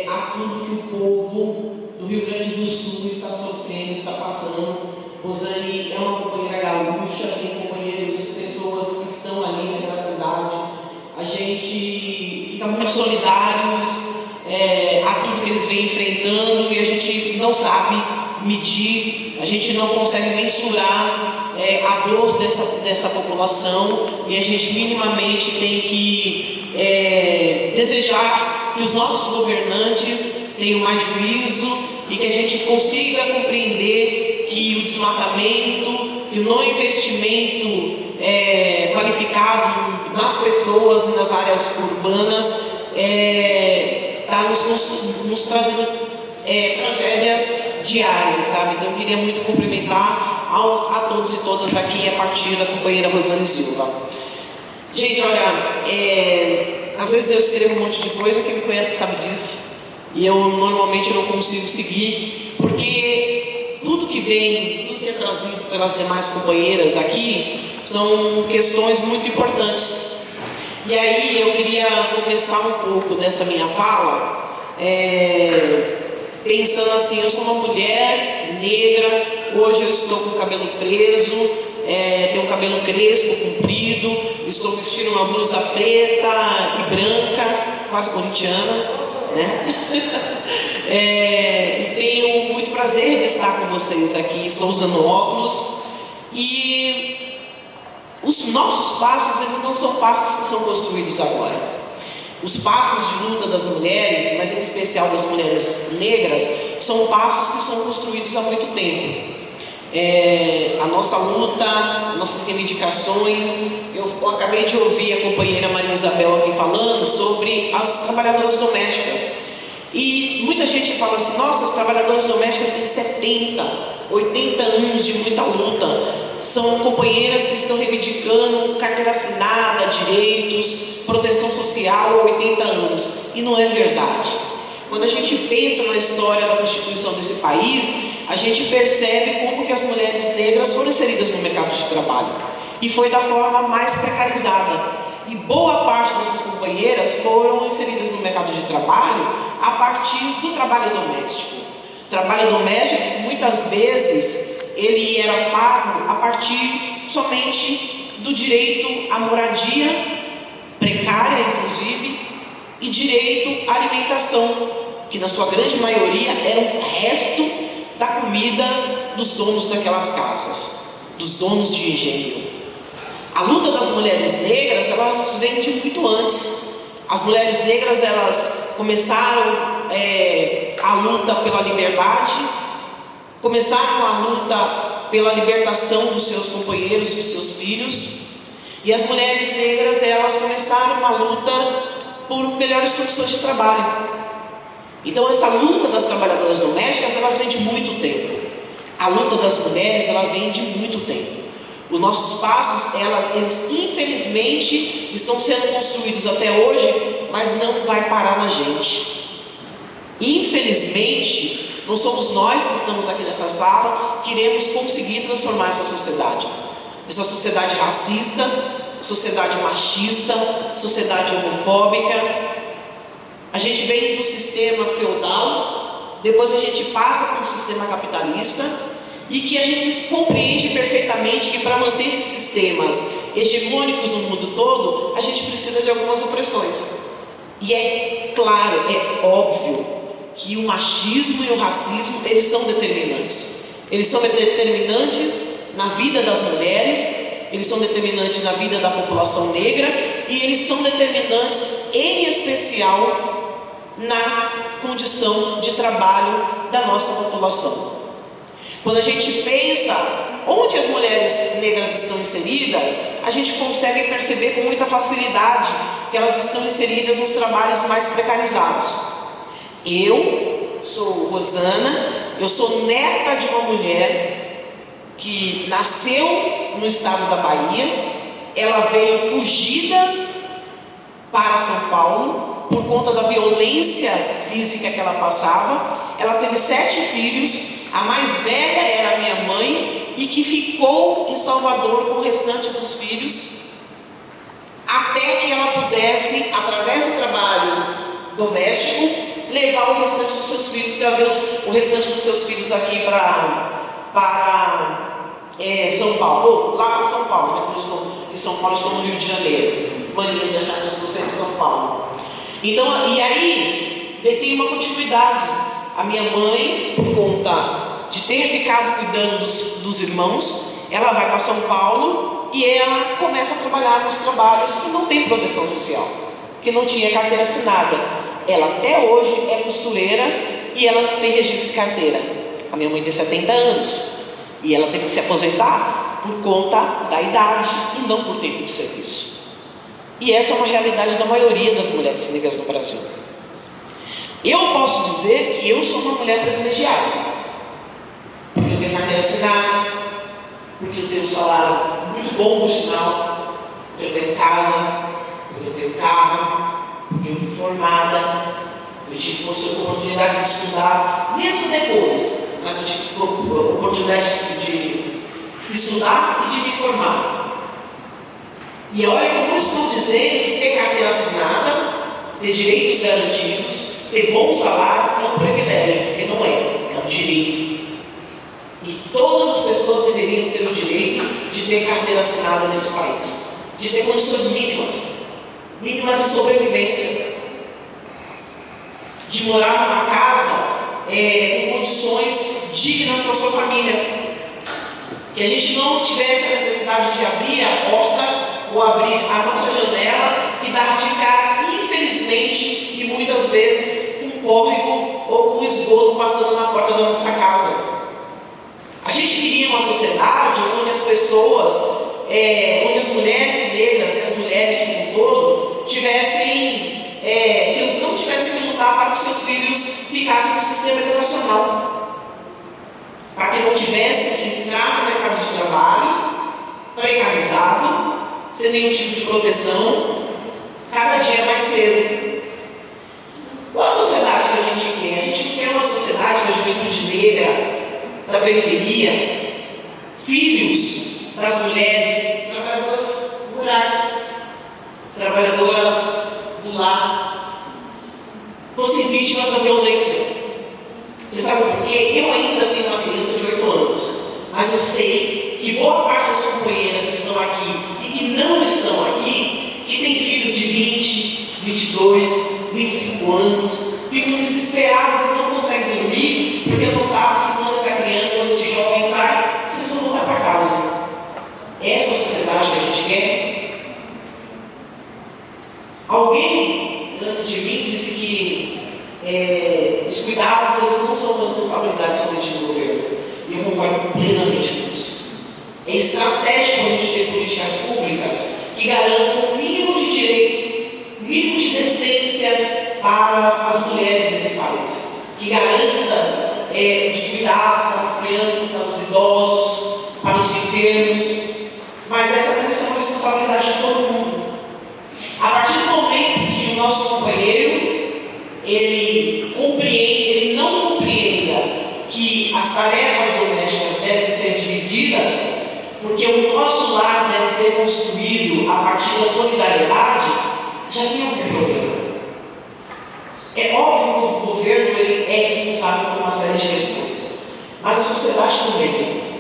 a tudo que o povo do Rio Grande do Sul está sofrendo, está passando. Rosane é uma companheira gaúcha, tem companheiros, pessoas que estão ali naquela cidade. A gente fica muito solidários a tudo que eles vêm enfrentando e a gente não sabe medir, a gente não consegue mensurar a dor dessa população, e a gente minimamente tem que desejar que os nossos governantes tenham mais juízo e que a gente consiga compreender que o desmatamento, que o não investimento qualificado nas pessoas e nas áreas urbanas está nos trazendo tragédias diárias, sabe? Então eu queria muito cumprimentar a todos e todas aqui a partir da companheira Rosane Silva. Gente, olha, às vezes eu escrevo um monte de coisa, quem me conhece sabe disso, e eu normalmente não consigo seguir, porque tudo que é trazido pelas demais companheiras aqui são questões muito importantes. E aí eu queria começar um pouco dessa minha fala pensando assim: eu sou uma mulher negra, hoje eu estou com o cabelo preso, tenho um cabelo crespo, comprido, estou vestindo uma blusa preta e branca, quase corintiana, né? E tenho muito prazer de estar com vocês aqui. Estou usando óculos e os nossos passos, eles não são passos que são construídos agora. Os passos de luta das mulheres, mas em especial das mulheres negras, são passos que são construídos há muito tempo. A nossa luta, nossas reivindicações. Eu acabei de ouvir a companheira Maria Isabel aqui falando sobre as trabalhadoras domésticas. E muita gente fala assim: nossa, as trabalhadoras domésticas têm 70, 80 anos de muita luta. São companheiras que estão reivindicando carteira assinada, direitos, proteção social há 80 anos. E não é verdade. Quando a gente pensa na história da constituição desse país, a gente percebe como que as mulheres negras foram inseridas no mercado de trabalho. E foi da forma mais precarizada. E boa parte dessas companheiras foram inseridas no mercado de trabalho a partir do trabalho doméstico. Trabalho doméstico que muitas vezes ele era pago a partir somente do direito à moradia, precária inclusive, e direito à alimentação, que na sua grande maioria era o resto da comida dos donos daquelas casas, dos donos de engenho. A luta das mulheres negras, ela vem de muito antes. As mulheres negras, elas começaram a luta pela liberdade, começaram a luta pela libertação dos seus companheiros e dos seus filhos, e as mulheres negras, elas começaram a luta por melhores condições de trabalho. Então essa luta das trabalhadoras domésticas, elas vem de muito tempo. A luta das mulheres, ela vem de muito tempo. Os nossos passos, eles infelizmente estão sendo construídos até hoje, mas não vai parar na gente. Infelizmente, não somos nós que estamos aqui nessa sala que iremos conseguir transformar essa sociedade racista, sociedade machista, sociedade homofóbica. A gente vem do sistema feudal, depois a gente passa por um sistema capitalista e que a gente compreende perfeitamente que para manter esses sistemas hegemônicos no mundo todo, a gente precisa de algumas opressões. E é claro, é óbvio que o machismo e o racismo, eles são determinantes. Eles são determinantes na vida das mulheres, eles são determinantes na vida da população negra e eles são determinantes, em especial, na condição de trabalho da nossa população. Quando a gente pensa onde as mulheres negras estão inseridas, a gente consegue perceber com muita facilidade que elas estão inseridas nos trabalhos mais precarizados. Eu sou Rosana, eu sou neta de uma mulher que nasceu no estado da Bahia. Ela veio fugida para São Paulo por conta da violência física que ela passava. Ela teve 7 filhos, a mais velha era a minha mãe, e que ficou em Salvador com o restante dos filhos, até que ela pudesse, através do trabalho doméstico, levar o restante dos seus filhos, trazer o restante dos seus filhos aqui para São Paulo, lá para São Paulo, né? Eu estou em São Paulo, estou no Rio de Janeiro, mania de achar que eu estou sempre em São Paulo. Então, e aí tem uma continuidade. A minha mãe, por conta de ter ficado cuidando dos irmãos, ela vai para São Paulo e ela começa a trabalhar nos trabalhos que não tem proteção social, que não tinha carteira assinada. Ela até hoje é costureira e ela tem registro de carteira. A minha mãe tem 70 anos e ela teve que se aposentar por conta da idade e não por tempo de serviço. E essa é uma realidade da maioria das mulheres negras no Brasil. Eu posso dizer que eu sou uma mulher privilegiada, porque eu tenho carteira assinada, porque eu tenho um salário muito bom, por sinal, porque eu tenho casa, porque eu tenho carro, porque eu fui formada, eu tive oportunidade de estudar, mesmo depois, mas eu tive oportunidade de estudar e de me formar. E olha que eu não estou dizendo que ter carteira assinada, ter direitos garantidos, ter bom salário é um privilégio, porque não é um direito. E todas as pessoas deveriam ter o direito de ter carteira assinada nesse país, de ter condições mínimas de sobrevivência, de morar numa casa com condições dignas para a sua família, que a gente não tivesse a necessidade de abrir a porta ou abrir a nossa janela e dar de cara, infelizmente, e muitas vezes, com um córrego ou com um esgoto passando na porta da nossa casa. A gente queria uma sociedade onde as pessoas, onde as mulheres negras e as mulheres como um todo não tivessem que lutar para que seus filhos ficassem no sistema educacional, para que não tivessem que entrar no mercado de trabalho precarizado, sem nenhum tipo de proteção, cada dia mais cedo. Qual a sociedade que a gente quer? A gente quer uma sociedade da juventude negra, da periferia, filhos das mulheres, trabalhadoras rurais, trabalhadoras do lar, fossem vítimas da violência. Você sabe por quê? Eu ainda tenho uma criança de 8 anos, mas eu sei que boa parte das companheiras que estão aqui e que não estão aqui, que têm filhos de 20, 22, 25 anos, ficam desesperadas e não conseguem dormir, porque não sabem se quando essa criança ou esse jovem sai, se eles vão voltar para casa. Essa é a sociedade que a gente quer? Alguém, antes de mim, disse que os cuidados eles não são responsabilidade somente do governo. E eu concordo plenamente com isso. É estratégico a gente ter políticas públicas que garantam o mínimo de direito, o mínimo de decência para as mulheres desse país, que garanta os cuidados para as crianças, para os idosos, para os enfermos, mas essa tem que ser uma responsabilidade de todo mundo. A partir do momento que o nosso companheiro ele não compreenda que as tarefas domésticas devem ser divididas, porque o nosso lar deve ser construído a partir da solidariedade, já tem algum problema. É óbvio que o governo ele é responsável sociedade também.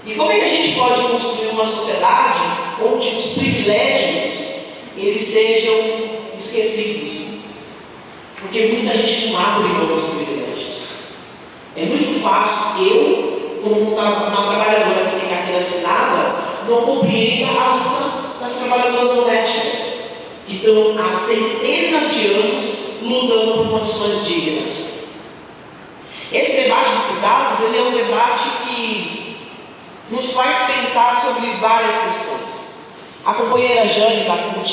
E como é que a gente pode construir uma sociedade onde os privilégios eles sejam esquecidos? Porque muita gente não abre mão dos privilégios. É muito fácil eu, como uma trabalhadora que tem carteira assinada, não compreendo a luta das trabalhadoras domésticas, que estão há centenas de anos lutando por condições dignas. Esse debate de cuidados, ele é um debate que nos faz pensar sobre várias questões. A companheira Jane da CUT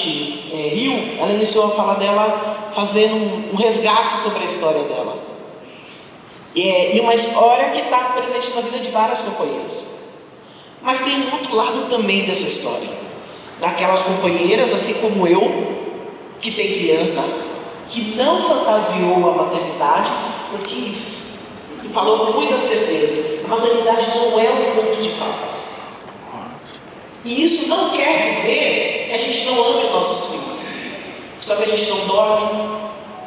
Rio, ela iniciou a fala dela fazendo um resgate sobre a história dela. E uma história que está presente na vida de várias companheiras. Mas tem um outro lado também dessa história. Daquelas companheiras, assim como eu, que tem criança, que não fantasiou a maternidade, porque isso, falou com muita certeza, a maternidade não é um conto de fadas. E isso não quer dizer que a gente não ame os nossos filhos. Só que a gente não dorme,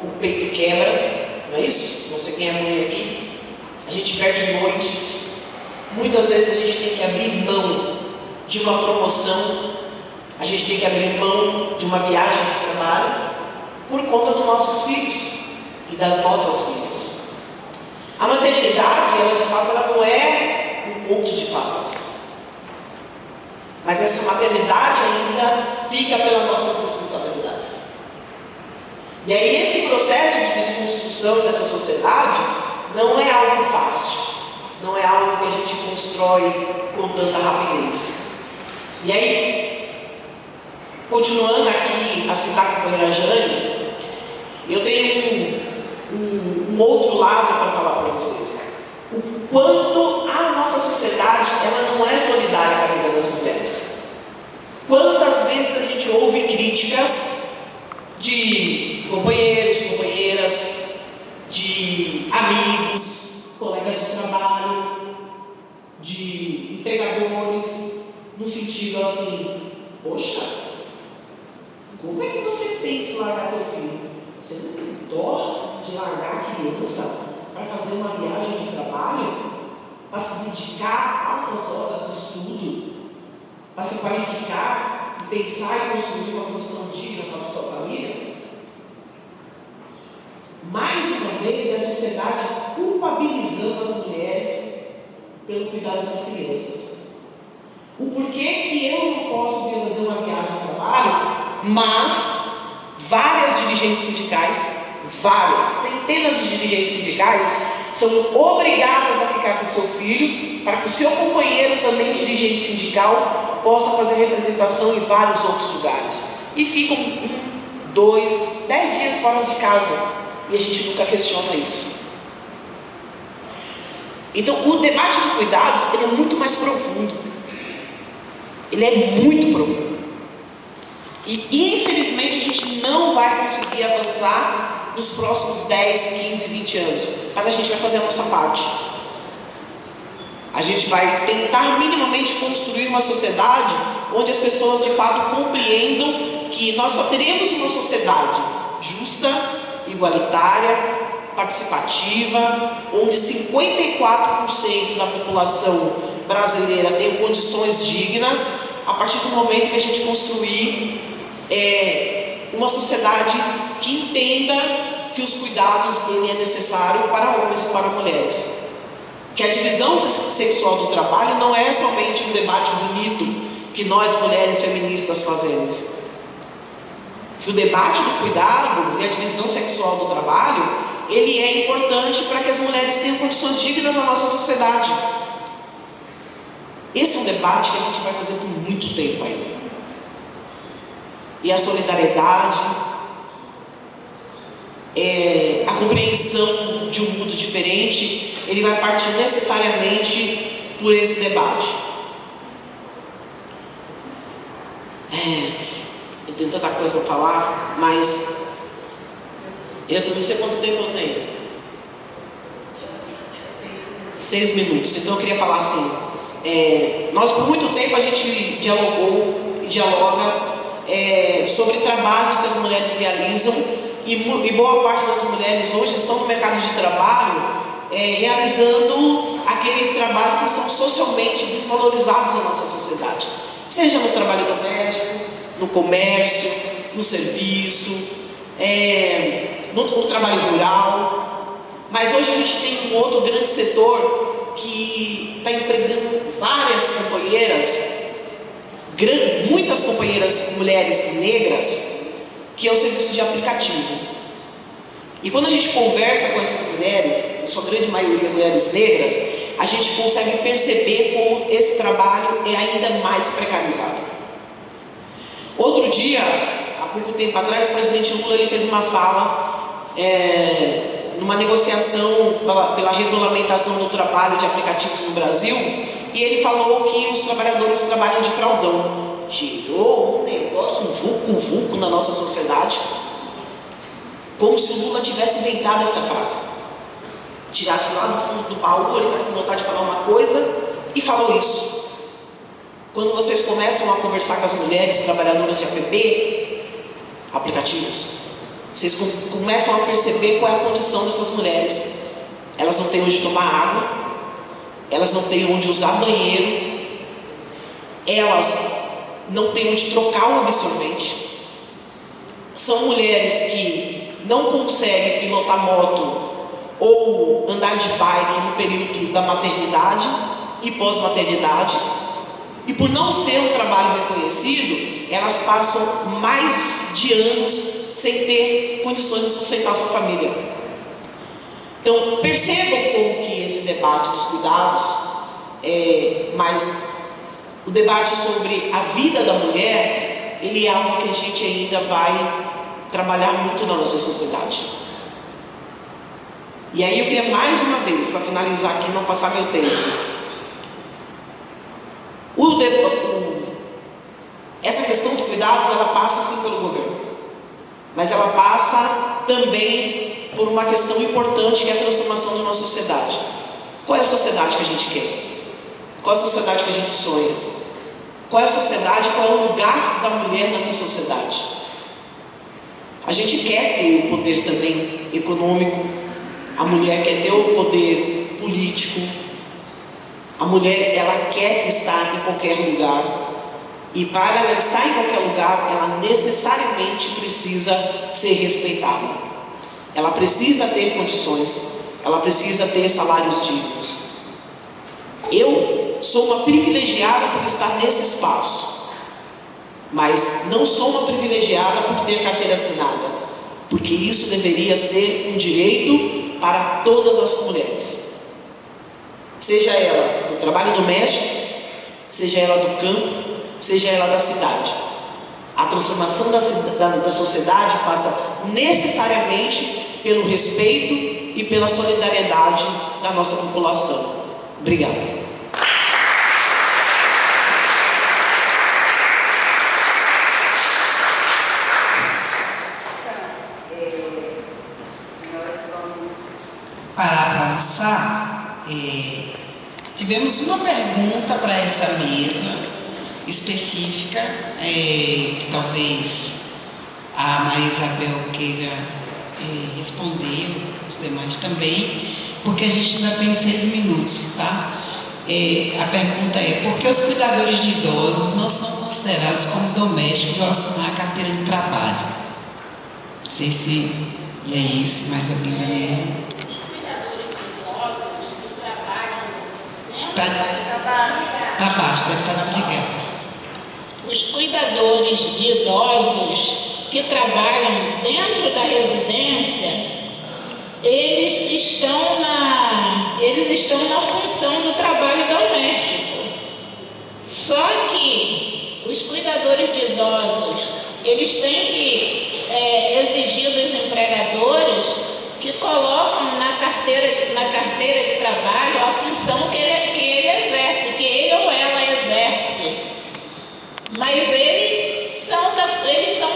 o peito quebra, não é isso? Não sei quem é mãe aqui. A gente perde noites. Muitas vezes a gente tem que abrir mão de uma promoção, a gente tem que abrir mão de uma viagem de trabalho por conta dos nossos filhos e das nossas filhas. A maternidade, ela de fato, ela não é um conto de fadas. Mas essa maternidade ainda fica pelas nossas responsabilidades. E aí esse processo de desconstrução dessa sociedade não é algo fácil. Não é algo que a gente constrói com tanta rapidez. E aí, continuando aqui a citar a companheira Jane, eu tenho um outro lado para falar para vocês. O quanto a nossa sociedade ela não é solidária com a vida das mulheres. Quantas vezes a gente ouve críticas de companheiros, companheiras, de amigos, colegas de trabalho, de empregadores, no sentido assim, poxa, como é que você pensa em largar teu filho? Você não tem dó de largar a criança para fazer uma viagem de trabalho? Para se dedicar altas horas de estudo? Para se qualificar e pensar em construir uma condição digna para a sua família? Mais uma vez, é a sociedade culpabilizando as mulheres pelo cuidado das crianças. O porquê que eu não posso fazer uma viagem de trabalho, mas várias dirigentes sindicais, centenas de dirigentes sindicais, são obrigadas a ficar com o seu filho para que o seu companheiro, também dirigente sindical, possa fazer representação em vários outros lugares. E ficam 10 dias fora de casa. E a gente nunca questiona isso. Então, o debate de cuidados, ele é muito mais profundo. Ele é muito profundo. E, infelizmente, a gente não vai conseguir avançar nos próximos 10, 15, 20 anos. Mas a gente vai fazer a nossa parte. A gente vai tentar minimamente construir uma sociedade onde as pessoas, de fato, compreendam que nós só teremos uma sociedade justa, igualitária, participativa, onde 54% da população brasileira tem condições dignas, a partir do momento que a gente construir uma sociedade que entenda que os cuidados ele é necessário para homens e para mulheres. Que a divisão sexual do trabalho não é somente um debate bonito que nós mulheres feministas fazemos. Que o debate do cuidado e a divisão sexual do trabalho, ele é importante para que as mulheres tenham condições dignas na nossa sociedade. Esse é um debate que a gente vai fazer por muito tempo ainda. E a solidariedade, a compreensão de um mundo diferente, ele vai partir necessariamente por esse debate. Eu tenho tanta coisa para falar, mas eu não sei quanto tempo eu tenho. 6 minutos. Então eu queria falar assim, nós por muito tempo a gente dialogou e dialoga sobre trabalhos que as mulheres realizam e boa parte das mulheres hoje estão no mercado de trabalho realizando aquele trabalho que são socialmente desvalorizados na nossa sociedade, seja no trabalho doméstico, no comércio, no serviço, no trabalho rural. Mas hoje a gente tem um outro grande setor que está empregando várias companheiras, muitas companheiras mulheres negras, que é o serviço de aplicativo. E quando a gente conversa com essas mulheres, em sua grande maioria mulheres negras, a gente consegue perceber como esse trabalho é ainda mais precarizado. Outro dia, há pouco tempo atrás, o presidente Lula ele fez uma fala numa negociação pela regulamentação do trabalho de aplicativos no Brasil, e ele falou que os trabalhadores trabalham de fraldão. Tirou um negócio, um vulco-vulco na nossa sociedade, como se o Lula tivesse inventado essa frase. Tirasse lá no fundo do baú, ele está com vontade de falar uma coisa e falou isso. Quando vocês começam a conversar com as mulheres trabalhadoras de aplicativos, vocês começam a perceber qual é a condição dessas mulheres. Elas não têm onde tomar água, elas não têm onde usar banheiro, elas não têm onde trocar o absorvente. São mulheres que não conseguem pilotar moto ou andar de bike no período da maternidade e pós-maternidade. E por não ser um trabalho reconhecido, elas passam mais de anos sem ter condições de sustentar sua família. Então percebam como que esse debate dos cuidados, mas o debate sobre a vida da mulher, ele é algo que a gente ainda vai trabalhar muito na nossa sociedade. E aí eu queria mais uma vez, para finalizar aqui, não passar meu tempo, essa questão de cuidados, ela passa sim pelo governo, mas ela passa também por uma questão importante, que é a transformação de uma sociedade. Qual é a sociedade que a gente quer? Qual é a sociedade que a gente sonha? Qual é a sociedade, qual é o lugar da mulher nessa sociedade? A gente quer ter o poder também econômico, a mulher quer ter o poder político, a mulher ela quer estar em qualquer lugar, e para ela estar em qualquer lugar, ela necessariamente precisa ser respeitada, ela precisa ter condições, ela precisa ter salários dignos. Eu sou uma privilegiada por estar nesse espaço, mas não sou uma privilegiada por ter carteira assinada, porque isso deveria ser um direito para todas as mulheres, seja ela do trabalho doméstico, seja ela do campo, seja ela da cidade. A transformação da sociedade passa necessariamente pelo respeito e pela solidariedade da nossa população. Obrigada. Parar para almoçar, tivemos uma pergunta para essa mesa específica, que talvez a Maria Isabel queira responder, os demais também, porque a gente ainda tem 6 minutos, tá? A pergunta é: por que os cuidadores de idosos não são considerados como domésticos ao assinar a carteira de trabalho? Não sei se é isso, mais alguém da mesa. Tá baixo, deve estar desligado. Os cuidadores de idosos que trabalham dentro da residência, eles estão na função do trabalho doméstico. Só que os cuidadores de idosos, eles têm que exigir dos empregadores que colocam na carteira de trabalho a função que ele exerce, que ele ou ela exerce. Mas eles são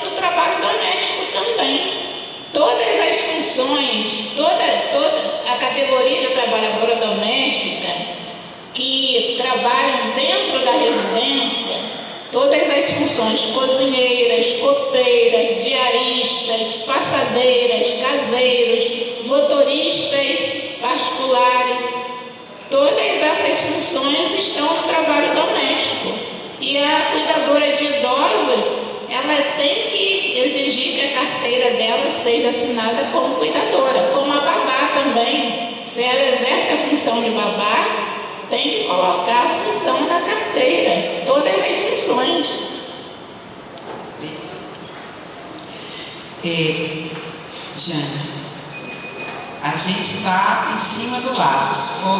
do trabalho doméstico também. Todas as funções, toda a categoria de trabalhadora doméstica que trabalham dentro da residência, todas as funções, cozinheiras, copeiras, diaristas, passadeiras, caseiros, motoristas particulares, todas tem que exigir que a carteira dela seja assinada como cuidadora, como a babá também. Se ela exerce a função de babá, tem que colocar a função na carteira, todas as funções. Jane, a gente está em cima do laço. Se for